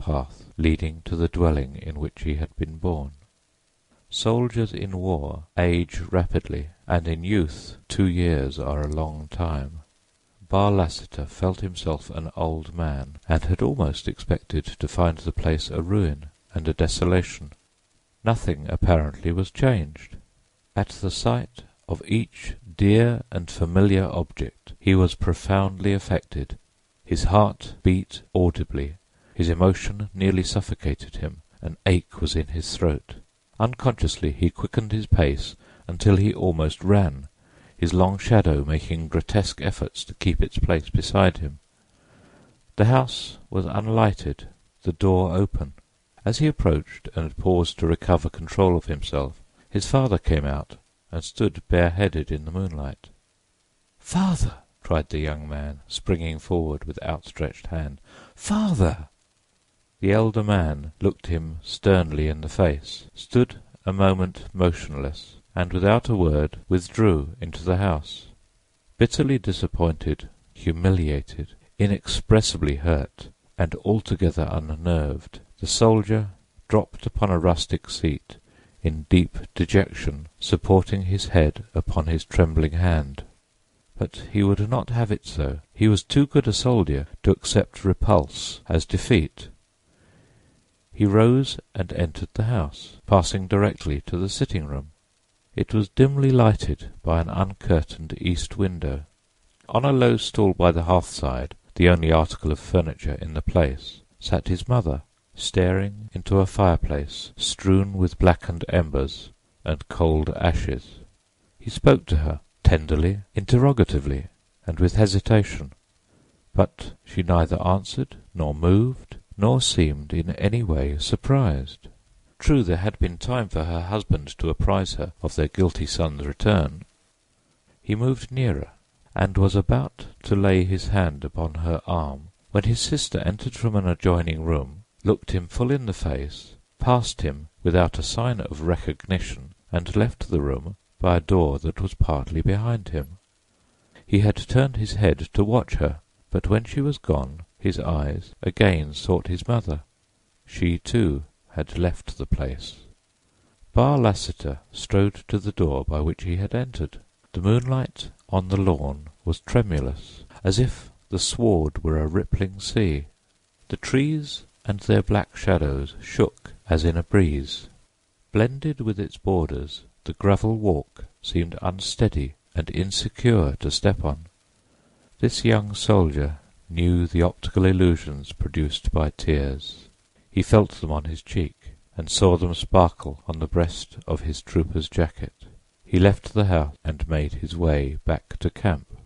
path leading to the dwelling in which he had been born. Soldiers in war age rapidly, and in youth 2 years are a long time. Barr Lassiter felt himself an old man, and had almost expected to find the place a ruin and a desolation. Nothing apparently was changed. At the sight of each dear and familiar object he was profoundly affected. His heart beat audibly, his emotion nearly suffocated him, an ache was in his throat. Unconsciously he quickened his pace until he almost ran, his long shadow making grotesque efforts to keep its place beside him. The house was unlighted, the door open. As he approached and paused to recover control of himself, his father came out and stood bareheaded in the moonlight. "Father!" cried the young man, springing forward with outstretched hand. "Father!" The elder man looked him sternly in the face, stood a moment motionless, and without a word withdrew into the house. Bitterly disappointed, humiliated, inexpressibly hurt, and altogether unnerved, the soldier dropped upon a rustic seat, in deep dejection, supporting his head upon his trembling hand. But he would not have it so. He was too good a soldier to accept repulse as defeat. He rose and entered the house, passing directly to the sitting-room. It was dimly lighted by an uncurtained east window. On a low stool by the hearthside, the only article of furniture in the place, sat his mother, staring into a fireplace strewn with blackened embers and cold ashes. He spoke to her, tenderly, interrogatively, and with hesitation, but she neither answered nor moved, nor seemed in any way surprised. True, there had been time for her husband to apprise her of their guilty son's return. He moved nearer, and was about to lay his hand upon her arm, when his sister entered from an adjoining room, looked him full in the face, passed him without a sign of recognition, and left the room by a door that was partly behind him. He had turned his head to watch her, but when she was gone, his eyes again sought his mother. She, too, had left the place. Barr Lassiter strode to the door by which he had entered. The moonlight on the lawn was tremulous, as if the sward were a rippling sea. The trees and their black shadows shook as in a breeze. Blended with its borders, the gravel walk seemed unsteady and insecure to step on. This young soldier knew the optical illusions produced by tears. He felt them on his cheek, and saw them sparkle on the breast of his trooper's jacket. He left the house and made his way back to camp.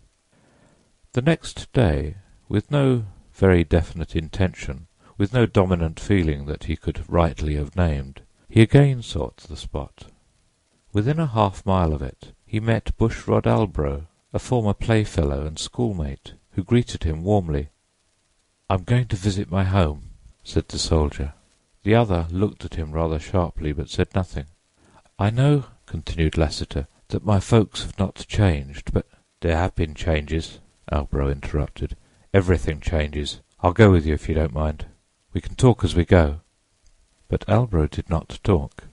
The next day, with no very definite intention, with no dominant feeling that he could rightly have named, he again sought the spot. Within a half-mile of it he met Bushrod Albro, a former playfellow and schoolmate, who greeted him warmly. "I'm going to visit my home," said the soldier. The other looked at him rather sharply, but said nothing. "I know," continued Lassiter, "that my folks have not changed, but—" "There have been changes," Albro interrupted. "Everything changes. I'll go with you if you don't mind. We can talk as we go." But Albro did not talk.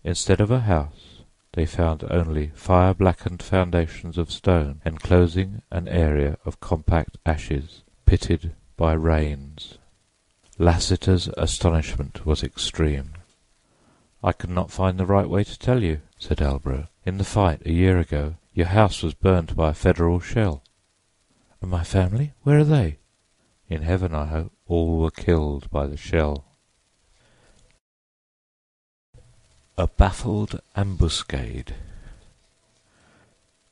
Instead of a house, they found only fire-blackened foundations of stone enclosing an area of compact ashes, pitted by rains. Lassiter's astonishment was extreme. "I could not find the right way to tell you," said Albro. "In the fight a year ago, your house was burned by a Federal shell." "And my family? Where are they?" "In heaven, I hope. All were killed by the shell." A baffled ambuscade.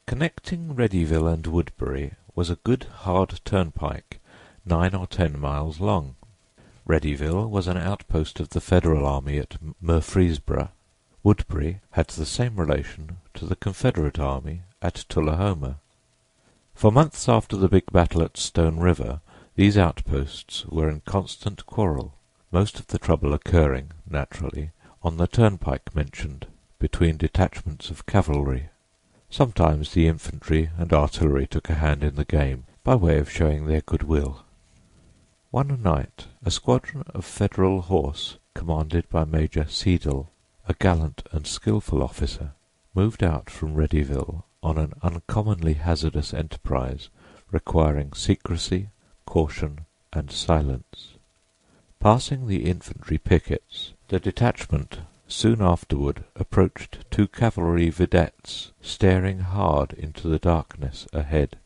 Connecting Readyville and Woodbury was a good hard turnpike 9 or 10 miles long. Readyville was an outpost of the Federal army at Murfreesboro. Woodbury had the same relation to the Confederate army at Tullahoma. For months after the big battle at Stone River, these outposts were in constant quarrel, most of the trouble occurring, naturally, on the turnpike mentioned, between detachments of cavalry. Sometimes the infantry and artillery took a hand in the game by way of showing their goodwill. One night a squadron of Federal horse, commanded by Major Seidel, a gallant and skilful officer, moved out from Readyville on an uncommonly hazardous enterprise requiring secrecy, caution, and silence. Passing the infantry pickets, the detachment soon afterward approached two cavalry vedettes staring hard into the darkness ahead.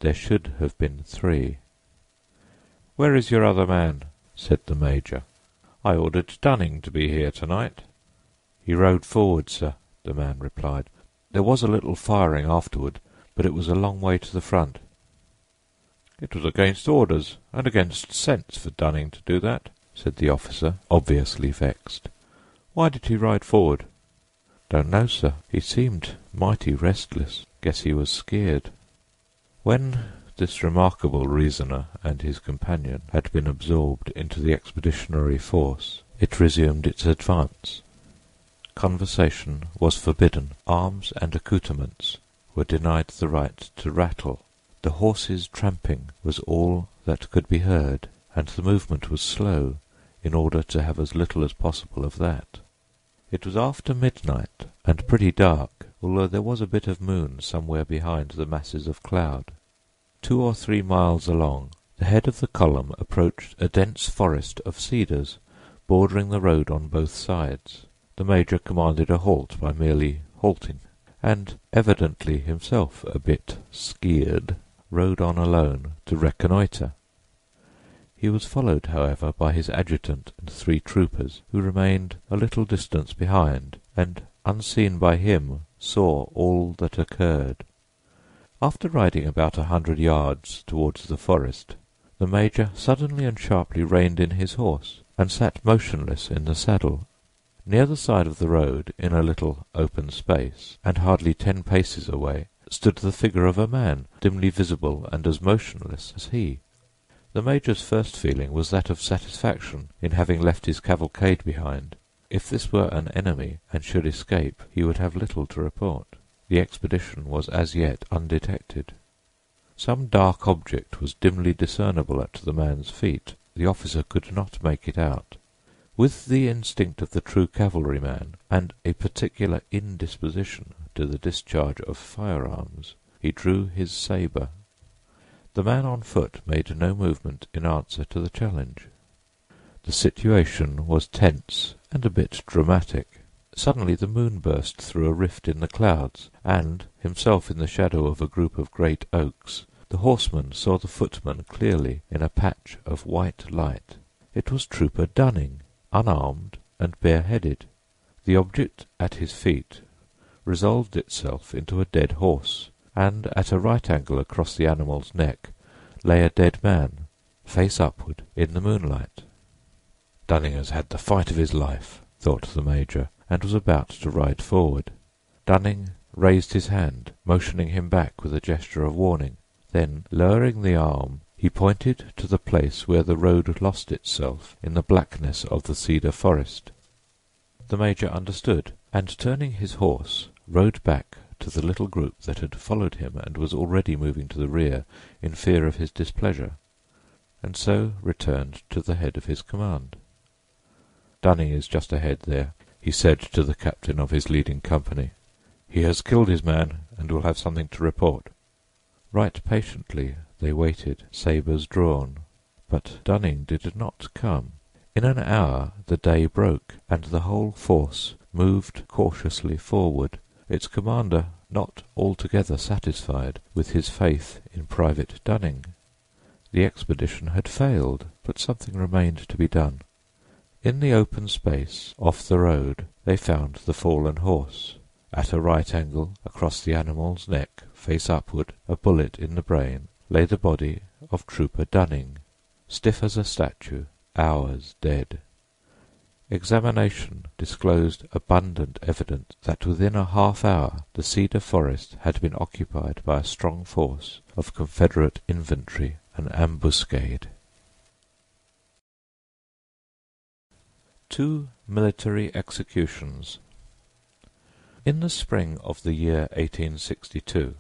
There should have been three. "Where is your other man?" said the major. "I ordered Dunning to be here tonight." "He rode forward, sir," the man replied. "There was a little firing afterward, but it was a long way to the front." "It was against orders and against sense for Dunning to do that," said the officer, obviously vexed. "Why did he ride forward?" "Don't know, sir. He seemed mighty restless. Guess he was scared." When this remarkable reasoner and his companion had been absorbed into the expeditionary force, it resumed its advance. Conversation was forbidden. Arms and accoutrements were denied the right to rattle. The horses' tramping was all that could be heard, and the movement was slow in order to have as little as possible of that. It was after midnight and pretty dark, although there was a bit of moon somewhere behind the masses of cloud. 2 or 3 miles along, the head of the column approached a dense forest of cedars bordering the road on both sides. The major commanded a halt by merely halting, and, evidently himself a bit skeered, rode on alone to reconnoitre. He was followed, however, by his adjutant and 3 troopers, who remained a little distance behind, and, unseen by him, saw all that occurred. After riding about 100 yards towards the forest, the major suddenly and sharply reined in his horse, and sat motionless in the saddle. Near the side of the road, in a little open space, and hardly 10 paces away, stood the figure of a man, dimly visible and as motionless as he. The major's first feeling was that of satisfaction in having left his cavalcade behind. If this were an enemy and should escape, he would have little to report. The expedition was as yet undetected. Some dark object was dimly discernible at the man's feet. The officer could not make it out. With the instinct of the true cavalryman, and a particular indisposition to the discharge of firearms, he drew his sabre. The man on foot made no movement in answer to the challenge. The situation was tense and a bit dramatic. Suddenly the moon burst through a rift in the clouds, and, himself in the shadow of a group of great oaks, the horseman saw the footman clearly in a patch of white light. It was Trooper Dunning, unarmed and bareheaded. The object at his feet resolved itself into a dead horse, and at a right angle across the animal's neck lay a dead man, face upward, in the moonlight. "Dunning has had the fight of his life," thought the major, and was about to ride forward. Dunning raised his hand, motioning him back with a gesture of warning. Then, lowering the arm, he pointed to the place where the road lost itself in the blackness of the cedar forest. The major understood, and turning his horse, rode back to the little group that had followed him and was already moving to the rear in fear of his displeasure, and so returned to the head of his command. "Dunning is just ahead there," he said to the captain of his leading company. "He has killed his man and will have something to report." Right patiently they waited, sabres drawn, but Dunning did not come. In an hour the day broke, and the whole force moved cautiously forward, its commander not altogether satisfied with his faith in Private Dunning. The expedition had failed, but something remained to be done. In the open space off the road they found the fallen horse. At a right angle, across the animal's neck, face upward, a bullet in the brain, lay the body of Trooper Dunning, stiff as a statue, hours dead. Examination disclosed abundant evidence that within a half-hour the cedar forest had been occupied by a strong force of Confederate infantry, an ambuscade. 2 military executions. In the spring of the year 1862,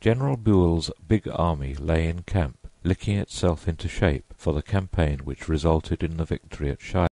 General Buell's big army lay in camp licking itself into shape for the campaign which resulted in the victory at Shiloh.